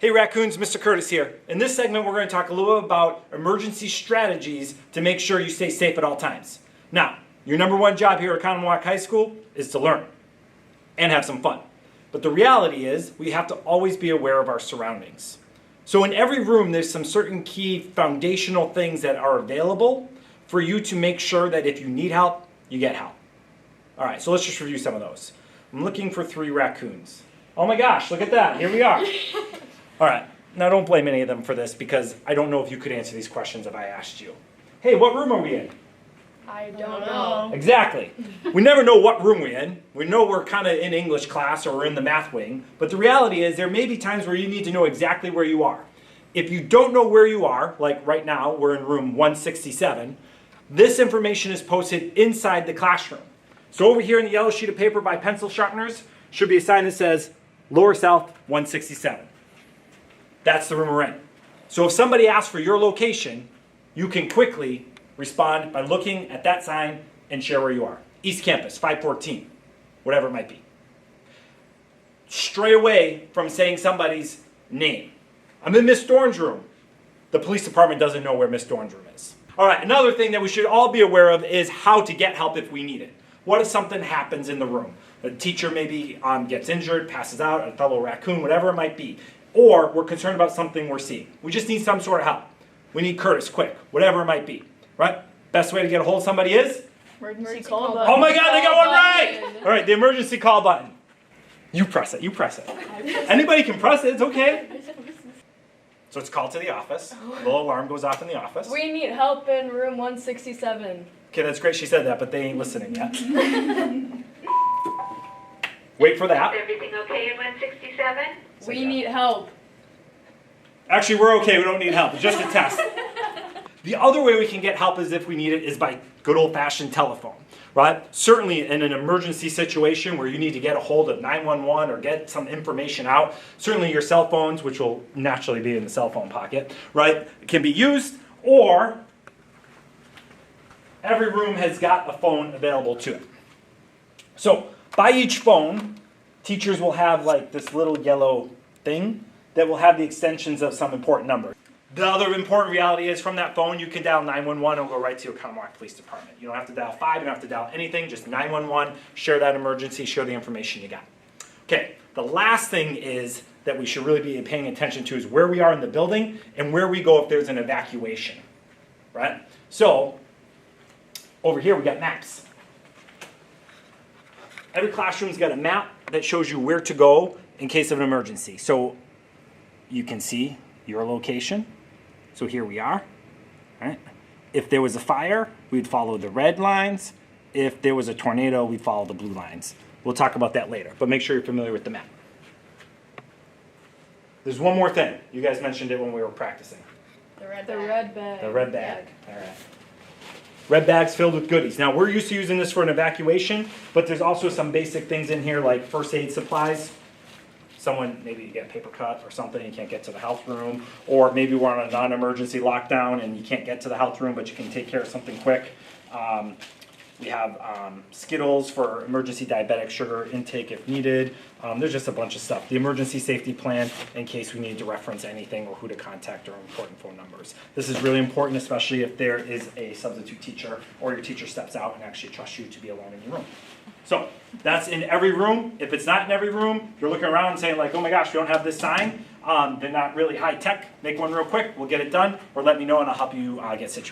Hey Raccoons, Mr. Curtis here. In this segment, we're going to talk a little bit about emergency strategies to make sure you stay safe at all times. Now, your number one job here at Conowinwalk High School is to learn and have some fun. But the reality is, we have to always be aware of our surroundings. So in every room, there's some certain key foundational things that are available for you to make sure that if you need help, you get help. All right, so let's just review some of those. I'm looking for 3 raccoons. Oh my gosh, look at that, here we are. All right, now don't blame any of them for this because I don't know if you could answer these questions if I asked you. Hey, what room are we in? I don't know. Exactly. We never know what room we're in. We know we're kind of in English class or we're in the math wing, but the reality is there may be times where you need to know exactly where you are. If you don't know where you are, like right now, we're in room 167, this information is posted inside the classroom. So over here in the yellow sheet of paper by pencil sharpeners should be a sign that says Lower South 167. That's the room we're in. So if somebody asks for your location, you can quickly respond by looking at that sign and share where you are. East Campus, 514, whatever it might be. Stray away from saying somebody's name. I'm in Miss Dorn's room. The police department doesn't know where Miss Dorn's room is. All right, another thing that we should all be aware of is how to get help if we need it. What if something happens in the room? A teacher maybe gets injured, passes out, a fellow raccoon, whatever it might be. Or we're concerned about something we're seeing. We just need some sort of help. We need Curtis, quick, whatever it might be, right? Best way to get a hold of somebody is? Emergency call button. Oh my God, they got one right! All right, the emergency call button. You press it, you press it. Anybody can press it, it's okay. So it's called to the office. A little alarm goes off in the office. We need help in room 167. Okay, that's great she said that, but they ain't listening yet. Wait for that. Is everything okay in 167? We need help. Actually, we're okay. We don't need help. It's just a test. The other way we can get help is if we need it is by good old-fashioned telephone, right? Certainly in an emergency situation where you need to get a hold of 911 or get some information out, certainly your cell phones, which will naturally be in the cell phone pocket, right, can be used, or every room has got a phone available to it. So by each phone, teachers will have like this little yellow thing that will have the extensions of some important number. The other important reality is from that phone, you can dial 911 and go right to your Conowinwalk Police Department. You don't have to dial 5, you don't have to dial anything, just 911, share that emergency, share the information you got. Okay, the last thing is that we should really be paying attention to is where we are in the building and where we go if there's an evacuation, right? So, over here we got maps. Every classroom's got a map that shows you where to go in case of an emergency. So you can see your location. So here we are. Right? If there was a fire, we'd follow the red lines. If there was a tornado, we'd follow the blue lines. We'll talk about that later, but make sure you're familiar with the map. There's one more thing. You guys mentioned it when we were practicing. The red bag. The red bag. All right. Red bags filled with goodies. Now, we're used to using this for an evacuation, but there's also some basic things in here like first aid supplies. Someone, maybe you get a paper cut or something, you can't get to the health room, or maybe we're on a non-emergency lockdown and you can't get to the health room, but you can take care of something quick. We have Skittles for emergency diabetic sugar intake if needed. There's just a bunch of stuff. The emergency safety plan in case we need to reference anything or who to contact or important phone numbers. This is really important, especially if there is a substitute teacher or your teacher steps out and actually trusts you to be alone in your room. So that's in every room. If it's not in every room, you're looking around and saying like, oh my gosh, we don't have this sign. They're not really high tech. Make one real quick. We'll get it done. Or let me know and I'll help you get situated.